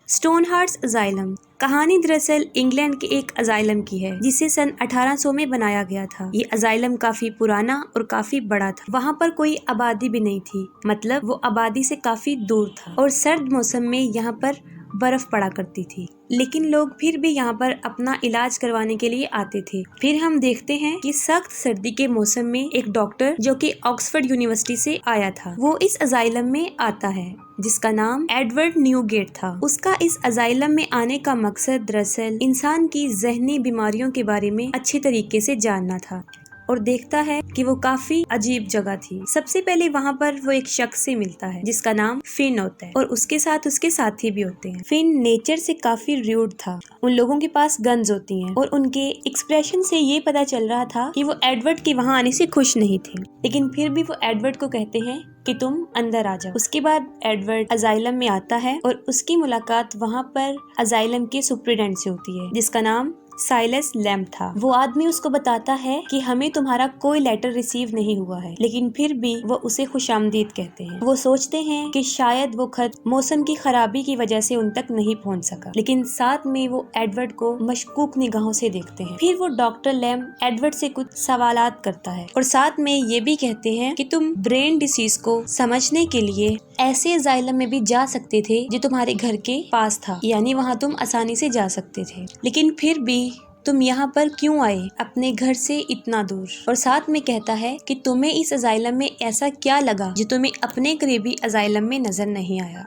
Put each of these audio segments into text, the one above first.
स्टोनहार्ट्स asylum. कहानी दरअसल England के एक अजाइलम की है जिसे सन 1800 में बनाया गया था। ये अजाइलम काफी पुराना और काफी बड़ा था। वहाँ पर कोई आबादी भी नहीं थी, मतलब वो आबादी से काफी दूर था और सर्द मौसम में यहाँ पर बर्फ पड़ा करती थी, लेकिन लोग फिर भी यहाँ पर अपना इलाज करवाने के लिए आते थे। फिर हम देखते हैं कि सख्त सर्दी के मौसम में एक डॉक्टर जो कि ऑक्सफोर्ड यूनिवर्सिटी से आया था, वो इस अजाइलम में आता है जिसका नाम एडवर्ड न्यूगेट था। उसका इस अजाइलम में आने का मकसद दरअसल इंसान की ज़हनी बीमारियों के बारे में अच्छी तरीके से जानना था और देखता है कि वो काफी अजीब जगह थी। सबसे पहले वहाँ पर वो एक शख्स से मिलता है जिसका नाम फिन होता है और उसके साथ उसके साथी भी होते हैं। फिन नेचर से काफी रूड था। उन लोगों के पास गन्स होती हैं और उनके एक्सप्रेशन से ये पता चल रहा था कि वो एडवर्ड के वहाँ आने से खुश नहीं थे, लेकिन फिर भी वो एडवर्ड को कहते हैं कि तुम अंदर आ जाओ। उसके बाद एडवर्ड अजाइलम में आता है और उसकी मुलाकात वहाँ पर अजाइलम के सुप्रिटेंडेंट से होती है जिसका नाम साइलस लैम्प था। वो आदमी उसको बताता है कि हमें तुम्हारा कोई लेटर रिसीव नहीं हुआ है, लेकिन फिर भी वो उसे खुशामदीद कहते हैं। वो सोचते हैं कि शायद वो खत मौसम की खराबी की वजह से उन तक नहीं पहुंच सका, लेकिन साथ में वो एडवर्ड को मशकूक निगाहों से देखते हैं। फिर वो डॉक्टर लैम्प एडवर्ड से कुछ सवालात करता है और साथ में ये भी कहते हैं कि तुम ब्रेन डिसीज को समझने के लिए ऐसे अजाइलम में भी जा सकते थे जो तुम्हारे घर के पास था, यानी वहाँ तुम आसानी से जा सकते थे, लेकिन फिर भी तुम यहाँ पर क्यों आए अपने घर से इतना दूर। और साथ में कहता है कि तुम्हें इस अजाइलम में ऐसा क्या लगा जो तुम्हें अपने करीबी अजाइलम में नजर नहीं आया।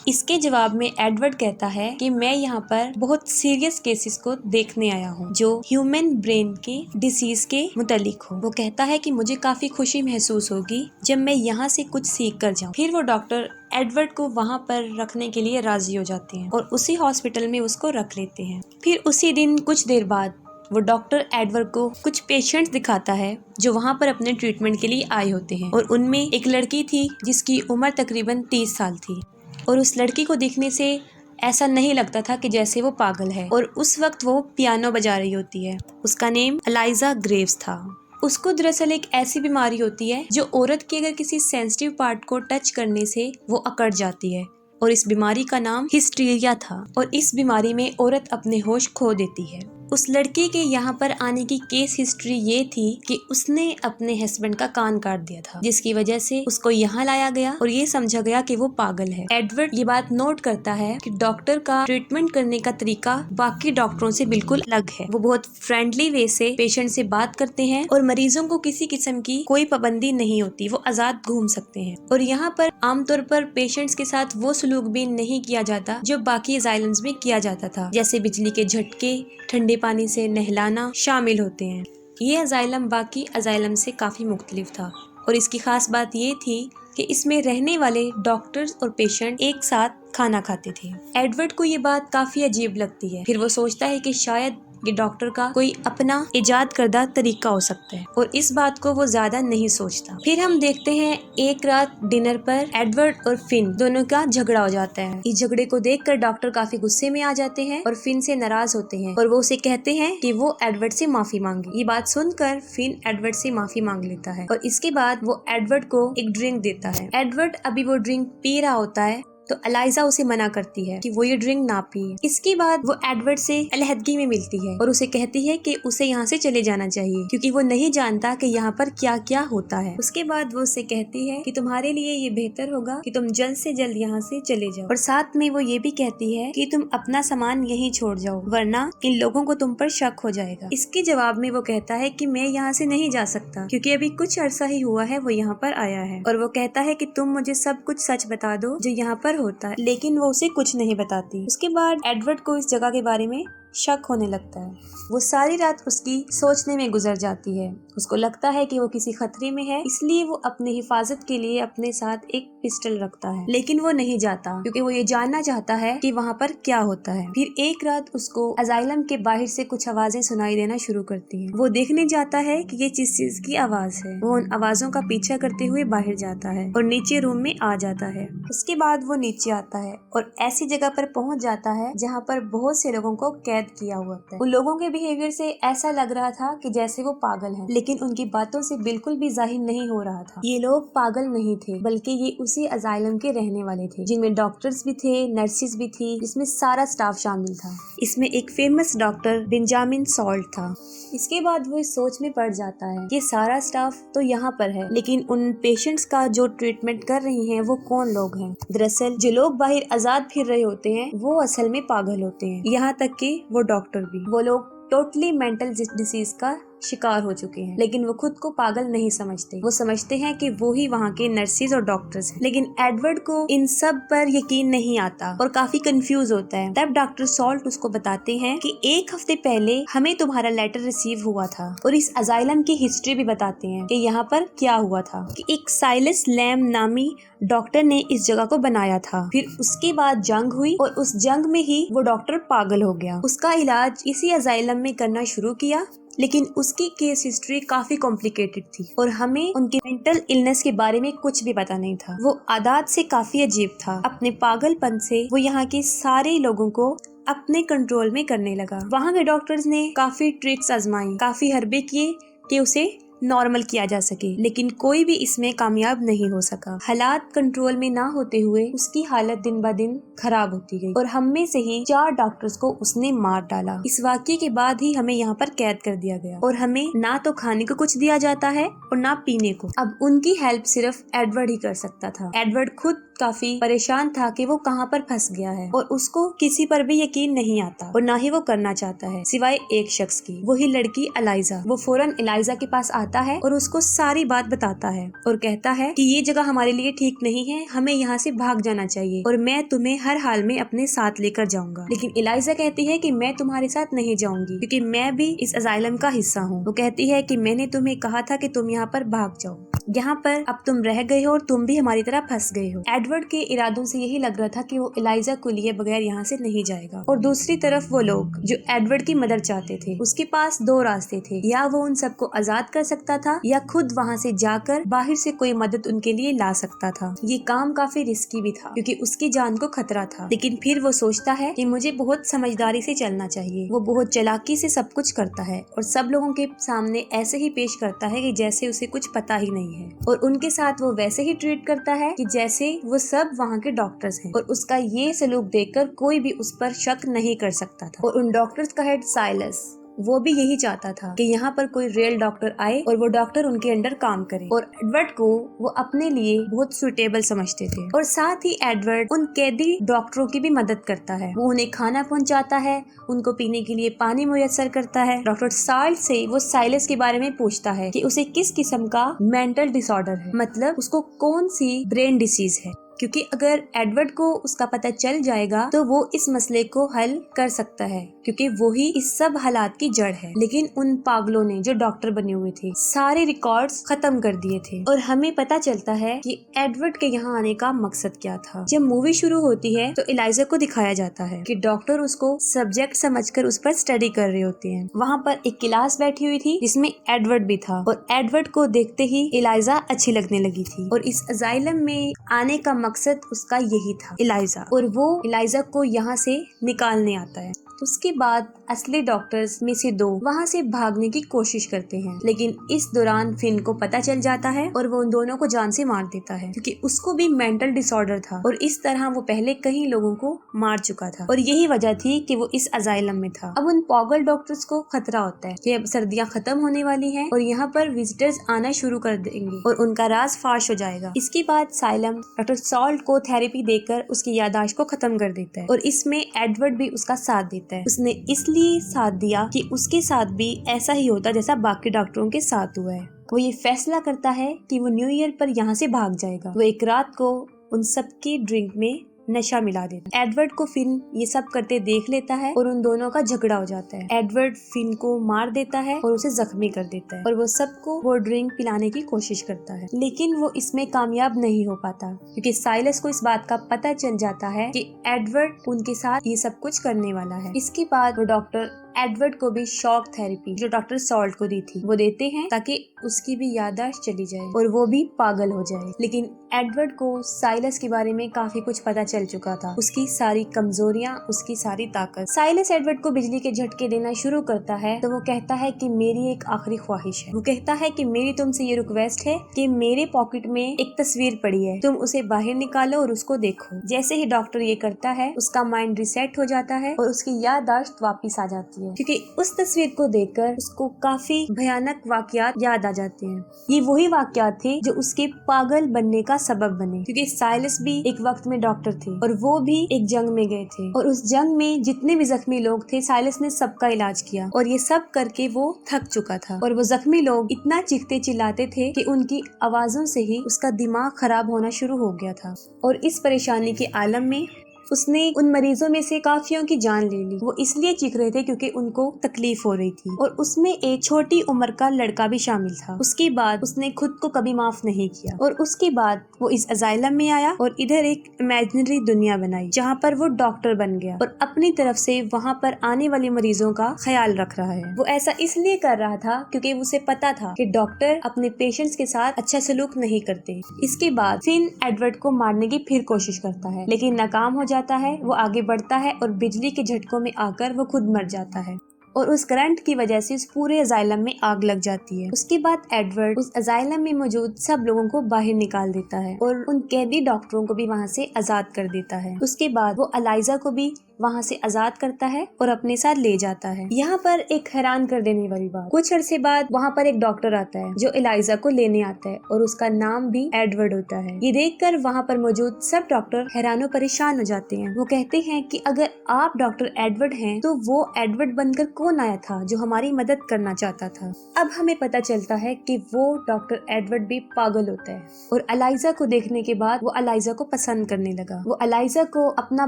इसके जवाब में एडवर्ड कहता है कि मैं यहाँ पर बहुत सीरियस केसेस को देखने आया हूँ जो ह्यूमन ब्रेन के डिसीज के मुतालिक हो। वो कहता है कि मुझे काफी खुशी महसूस होगी जब मैं यहाँ से कुछ सीख कर जाऊँ। फिर वो डॉक्टर एडवर्ड को वहाँ पर रखने के लिए राजी हो जाते हैं और उसी हॉस्पिटल में उसको रख लेते हैं। फिर उसी दिन कुछ देर बाद वो डॉक्टर एडवर्ड को कुछ पेशेंट्स दिखाता है जो वहाँ पर अपने ट्रीटमेंट के लिए आए होते हैं और उनमें एक लड़की थी जिसकी उम्र तकरीबन 30 साल थी और उस लड़की को देखने से ऐसा नहीं लगता था कि जैसे वो पागल है और उस वक्त वो पियानो बजा रही होती है। उसका नेम एलाइजा ग्रेव्स था। उसको दरअसल एक ऐसी बीमारी होती है जो औरत के अगर किसी सेंसिटिव पार्ट को टच करने से वो अकड़ जाती है और इस बीमारी का नाम हिस्टीरिया था और इस बीमारी में औरत अपने होश खो देती है। उस लड़के के यहाँ पर आने की केस हिस्ट्री ये थी कि उसने अपने हस्बैंड का कान काट दिया था, जिसकी वजह से उसको यहाँ लाया गया और ये समझा गया कि वो पागल है। एडवर्ड ये बात नोट करता है कि डॉक्टर का ट्रीटमेंट करने का तरीका बाकी डॉक्टरों से बिल्कुल अलग है। वो बहुत फ्रेंडली वे से पेशेंट से बात करते हैं और मरीजों को किसी किस्म की कोई पाबंदी नहीं होती, वो आजाद घूम सकते हैं। और यहाँ पर आमतौर पर पेशेंट्स के साथ वो सलूक भी नहीं किया जाता जो बाकी अजाइलम्स में किया जाता था, जैसे बिजली के झटके, ठंडे पानी से नहलाना शामिल होते हैं। ये अजाइलम बाकी अजाइलम से काफी मुख्तलिफ था और इसकी खास बात ये थी कि इसमें रहने वाले डॉक्टर्स और पेशेंट एक साथ खाना खाते थे। एडवर्ड को ये बात काफी अजीब लगती है। फिर वो सोचता है कि शायद ये डॉक्टर का कोई अपना इजाद करदा तरीका हो सकता है और इस बात को वो ज्यादा नहीं सोचता। फिर हम देखते हैं एक रात डिनर पर एडवर्ड और फिन दोनों का झगड़ा हो जाता है। इस झगड़े को देखकर डॉक्टर काफी गुस्से में आ जाते हैं और फिन से नाराज होते हैं और वो उसे कहते हैं कि वो एडवर्ड से माफी मांगे। ये बात सुनकर फिन एडवर्ड से माफी मांग लेता है और इसके बाद वो एडवर्ड को एक ड्रिंक देता है। एडवर्ड अभी वो ड्रिंक पी रहा होता है तो एलाइजा उसे मना करती है कि वो ये ड्रिंक ना पिए। इसके बाद वो एडवर्ड से अलहदगी में मिलती है और उसे कहती है कि उसे यहाँ से चले जाना चाहिए क्योंकि वो नहीं जानता कि यहाँ पर क्या क्या होता है। उसके बाद वो उसे कहती है कि तुम्हारे लिए ये बेहतर होगा कि तुम जल्द से जल्द यहाँ से चले जाओ और साथ में वो ये भी कहती है कि तुम अपना सामान यहीं छोड़ जाओ वरना इन लोगों को तुम पर शक हो जाएगा। इसके जवाब में वो कहता है कि मैं यहाँ से नहीं जा सकता क्योंकि अभी कुछ अरसा ही हुआ है वो यहाँ पर आया है और वो कहता है कि तुम मुझे सब कुछ सच बता दो जो यहाँ पर होता है, लेकिन वो उसे कुछ नहीं बताती। उसके बाद एडवर्ड को इस जगह के बारे में शक होने लगता है। वो सारी रात उसकी सोचने में गुजर जाती है। उसको लगता है कि वो किसी खतरे में है, इसलिए वो अपनी हिफाजत के लिए अपने साथ एक पिस्टल रखता है, लेकिन वो नहीं जाता क्योंकि वो ये जानना चाहता है कि वहाँ पर क्या होता है। फिर एक रात उसको अजाइलम के बाहर से कुछ आवाजें सुनाई देना शुरू करती हैं। वो देखने जाता है कि ये किस चीज की आवाज है। वो उन आवाजों का पीछा करते हुए बाहर जाता है और नीचे रूम में आ जाता है। उसके बाद वो नीचे आता है और ऐसी जगह पर पहुँच जाता है जहाँ पर बहुत से लोगों को कैद किया हुआ था। उन लोगों के बिहेवियर से ऐसा लग रहा था कि जैसे वो पागल हैं, लेकिन उनकी बातों से बिल्कुल भी जाहिर नहीं हो रहा था ये लोग पागल नहीं थे, बल्कि ये उसी इसी अजाइलम के रहने वाले थे, जिनमें डॉक्टर्स भी थे, नर्सिस भी थी, जिसमें सारा स्टाफ शामिल था। इसमें एक फेमस डॉक्टर बेंजामिन सॉल्ट था। इसके बाद वो इस सोच में पड़ जाता है कि सारा स्टाफ तो यहाँ पर है, लेकिन उन पेशेंट्स का जो ट्रीटमेंट कर रही हैं वो कौन लोग हैं। दरअसल जो लोग बाहर आजाद फिर रहे होते हैं वो असल में पागल होते हैं, यहाँ तक कि वो डॉक्टर भी। वो लोग टोटली मेंटल डिसीज का शिकार हो चुके हैं, लेकिन वो खुद को पागल नहीं समझते। वो समझते हैं कि वो ही वहाँ के नर्सिस और डॉक्टर्स हैं। लेकिन एडवर्ड को इन सब पर यकीन नहीं आता और काफी कंफ्यूज होता है। तब डॉक्टर सॉल्ट उसको बताते हैं कि 1 हफ्ते पहले हमें तुम्हारा लेटर रिसीव हुआ था, और इस अजाइलम की हिस्ट्री भी बताते हैं कि यहाँ पर क्या हुआ था। कि एक साइलस लैम नामी डॉक्टर ने इस जगह को बनाया था। फिर उसके बाद जंग हुई और उस जंग में ही वो डॉक्टर पागल हो गया। उसका इलाज इसी अजाइलम में करना शुरू किया, लेकिन उसकी केस हिस्ट्री काफी कॉम्प्लिकेटेड थी और हमें उनके मेंटल इलनेस के बारे में कुछ भी पता नहीं था। वो आदत से काफी अजीब था। अपने पागलपन से वो यहाँ के सारे लोगों को अपने कंट्रोल में करने लगा। वहाँ के डॉक्टर्स ने काफी ट्रिक्स आजमाई, काफी हरबे किए कि उसे नॉर्मल किया जा सके, लेकिन कोई भी इसमें कामयाब नहीं हो सका। हालात कंट्रोल में ना होते हुए उसकी हालत दिन ब दिन खराब होती गई और हम में से ही 4 डॉक्टर्स को उसने मार डाला। इस वाक़ये के बाद ही हमें यहाँ पर कैद कर दिया गया और हमें ना तो खाने को कुछ दिया जाता है और ना पीने को। अब उनकी हेल्प सिर्फ एडवर्ड ही कर सकता था। एडवर्ड खुद काफी परेशान था कि वो कहाँ पर फंस गया है और उसको किसी पर भी यकीन नहीं आता और ना ही वो करना चाहता है, सिवाय एक शख्स की, वही लड़की एलाइजा। वो फौरन एलाइजा के पास आता है और उसको सारी बात बताता है और कहता है कि ये जगह हमारे लिए ठीक नहीं है, हमें यहाँ से भाग जाना चाहिए और मैं तुम्हें हर हाल में अपने साथ लेकर जाऊंगा। लेकिन एलाइजा कहती है कि मैं तुम्हारे साथ नहीं जाऊंगी क्योंकि मैं भी इस अजाइलम का हिस्सा हूँ। वो कहती है कि मैंने तुम्हें कहा था कि तुम यहाँ पर भाग जाओ, यहाँ पर अब तुम रह गए हो और तुम भी हमारी तरह फंस गए हो। एडवर्ड के इरादों से यही लग रहा था कि वो एलाइजा को लिए बगैर यहाँ से नहीं जाएगा। और दूसरी तरफ वो लोग जो एडवर्ड की मदद चाहते थे, उसके पास 2 रास्ते थे, या वो उन सबको आजाद कर सकता था या खुद वहाँ से जाकर बाहर से कोई मदद उनके लिए ला सकता था। ये काम काफी रिस्की भी था क्योंकि उसकी जान को खतरा था, लेकिन फिर वो सोचता है कि मुझे बहुत समझदारी से चलना चाहिए। वो बहुत चालाकी से सब कुछ करता है और सब लोगों के सामने ऐसे ही पेश करता है कि जैसे उसे कुछ पता ही नहीं है, और उनके साथ वो वैसे ही ट्रीट करता है कि जैसे वो सब वहाँ के डॉक्टर्स हैं। और उसका ये सलूक देखकर कोई भी उस पर शक नहीं कर सकता था। और उन डॉक्टर्स का हेड साइलस, वो भी यही चाहता था कि यहाँ पर कोई रियल डॉक्टर आए और वो डॉक्टर उनके अंडर काम करे, और एडवर्ड को वो अपने लिए बहुत सुटेबल समझते थे। और साथ ही एडवर्ड उन कैदी डॉक्टरों की भी मदद करता है। वो उन्हें खाना पहुँचाता है, उनको पीने के लिए पानी मुयस्सर करता है। डॉक्टर सॉल्ट से वो साइलस के बारे में पूछता है कि उसे किस किस्म का मेंटल डिसऑर्डर है, मतलब उसको कौन सी ब्रेन डिसीज है, क्योंकि अगर एडवर्ड को उसका पता चल जाएगा तो वो इस मसले को हल कर सकता है, क्योंकि वो ही इस सब हालात की जड़ है। लेकिन उन पागलों ने जो डॉक्टर बने हुए थे सारे रिकॉर्ड्स खत्म कर दिए थे। और हमें पता चलता है कि एडवर्ड के यहाँ आने का मकसद क्या था। जब मूवी शुरू होती है तो एलाइजा को दिखाया जाता है कि डॉक्टर उसको सब्जेक्ट समझकर उस पर स्टडी कर रहे होते हैं। वहाँ पर एक क्लास बैठी हुई थी जिसमें एडवर्ड भी था, और एडवर्ड को देखते ही एलाइजा अच्छी लगने लगी थी। और इस अजाइलम में आने का मकसद उसका यही था, एलाइजा, और वो एलाइजा को यहाँ से निकालने आता है। उसके बाद असली डॉक्टर्स में से 2 वहाँ से भागने की कोशिश करते हैं, लेकिन इस दौरान फिन को पता चल जाता है और वो उन दोनों को जान से मार देता है, क्योंकि उसको भी मेंटल डिसऑर्डर था और इस तरह वो पहले कई लोगों को मार चुका था, और यही वजह थी कि वो इस अजाइलम में था। अब उन पागल डॉक्टर्स को खतरा होता है कि अब सर्दियाँ खत्म होने वाली हैं और यहाँ पर विजिटर्स आना शुरू कर देंगे और उनका राज फाश हो जाएगा। इसके बाद साइलम डॉक्टर सॉल्ट को थेरेपी देकर उसकी याददाश्त को खत्म कर देता है, और इसमें एडवर्ड भी उसका साथ देता है। उसने इसलिए साथ दिया कि उसके साथ भी ऐसा ही होता जैसा बाकी डॉक्टरों के साथ हुआ है। वो ये फैसला करता है कि वो न्यू ईयर पर यहाँ से भाग जाएगा। वो एक रात को उन सबकी ड्रिंक में नशा मिला देता है। एडवर्ड को फिन ये सब करते देख लेता है और उन दोनों का झगड़ा हो जाता है। एडवर्ड फिन को मार देता है और उसे जख्मी कर देता है, और वो सबको वो ड्रिंक पिलाने की कोशिश करता है, लेकिन वो इसमें कामयाब नहीं हो पाता क्योंकि साइलस को इस बात का पता चल जाता है कि एडवर्ड उनके साथ ये सब कुछ करने वाला है। इसके बाद वो डॉक्टर एडवर्ड को भी शॉक थेरेपी जो डॉक्टर सॉल्ट को दी थी वो देते हैं ताकि उसकी भी याददाश्त चली जाए और वो भी पागल हो जाए। लेकिन एडवर्ड को साइलस के बारे में काफी कुछ पता चल चुका था, उसकी सारी कमजोरियां, उसकी सारी ताकत। साइलस एडवर्ड को बिजली के झटके देना शुरू करता है तो वो कहता है कि मेरी एक आखिरी ख्वाहिश है। वो कहता है कि मेरी तुमसे ये रिक्वेस्ट है कि मेरे पॉकेट में एक तस्वीर पड़ी है, तुम उसे बाहर निकालो और उसको देखो। जैसे ही डॉक्टर ये करता है उसका माइंड रिसेट हो जाता है और उसकी याददाश्त वापस आ जाती है, क्योंकि उस तस्वीर को देखकर उसको काफी भयानक वाकयात याद आ जाते हैं। ये वही वाकयात थे जो उसके पागल बनने का सबब बने, क्योंकि साइलस भी एक वक्त में डॉक्टर थे और वो भी एक जंग में गए थे और उस जंग में जितने भी जख्मी लोग थे साइलस ने सबका इलाज किया और ये सब करके वो थक चुका था। और वो जख्मी लोग इतना चीखते चिल्लाते थे कि उनकी आवाजों से ही उसका दिमाग खराब होना शुरू हो गया था। और इस परेशानी के आलम में उसने उन मरीजों में से काफियों की जान ले ली। वो इसलिए चीख रहे थे क्योंकि उनको तकलीफ हो रही थी और उसमें एक छोटी उम्र का लड़का भी शामिल था। उसके बाद उसने खुद को कभी माफ नहीं किया और उसके बाद वो इस अजाइलम में आया और इधर एक इमेजिनरी दुनिया बनाई जहाँ पर वो डॉक्टर बन गया और अपनी तरफ से वहाँ पर आने वाले मरीजों का ख्याल रख रहा है। वो ऐसा इसलिए कर रहा था क्योंकि उसे पता था कि डॉक्टर अपने पेशेंट्स के साथ अच्छा सलूक नहीं करते। इसके बाद फिन एडवर्ड को मारने की फिर कोशिश करता है लेकिन नाकाम हो जाता है। वो आगे बढ़ता है और बिजली के झटकों में आकर वो खुद मर जाता है और उस करंट की वजह से उस पूरे अजाइलम में आग लग जाती है। उसके बाद एडवर्ड उस अजाइलम में मौजूद सब लोगों को बाहर निकाल देता है और उन कैदी डॉक्टरों को भी वहाँ से आजाद कर देता है। उसके बाद वो एलाइजा को भी वहाँ से आजाद करता है और अपने साथ ले जाता है। यहाँ पर एक हैरान कर देने वाली बात, कुछ अरसे बाद वहाँ पर एक डॉक्टर आता है जो एलाइजा को लेने आता है और उसका नाम भी एडवर्ड होता है। ये देखकर वहाँ पर मौजूद सब डॉक्टर हैरानो परेशान हो जाते हैं। वो कहते हैं कि अगर आप डॉक्टर एडवर्ड हैं तो वो एडवर्ड बनकर कौन आया था जो हमारी मदद करना चाहता था। अब हमें पता चलता है कि वो डॉक्टर एडवर्ड भी पागल होता है और एलाइजा को देखने के बाद वो एलाइजा को पसंद करने लगा। वो एलाइजा को अपना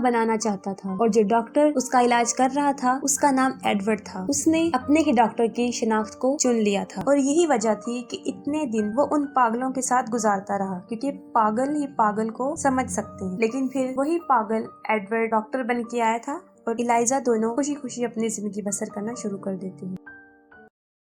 बनाना चाहता था और जो डॉक्टर उसका इलाज कर रहा था उसका नाम एडवर्ड था। उसने अपने ही डॉक्टर की शिनाख्त को चुन लिया था और यही वजह थी कि इतने दिन वो उन पागलों के साथ गुजारता रहा, क्योंकि पागल ही पागल को समझ सकते हैं। लेकिन फिर वही पागल एडवर्ड डॉक्टर बन के आया था और एलाइजा दोनों खुशी खुशी अपनी जिंदगी बसर करना शुरू कर देती है।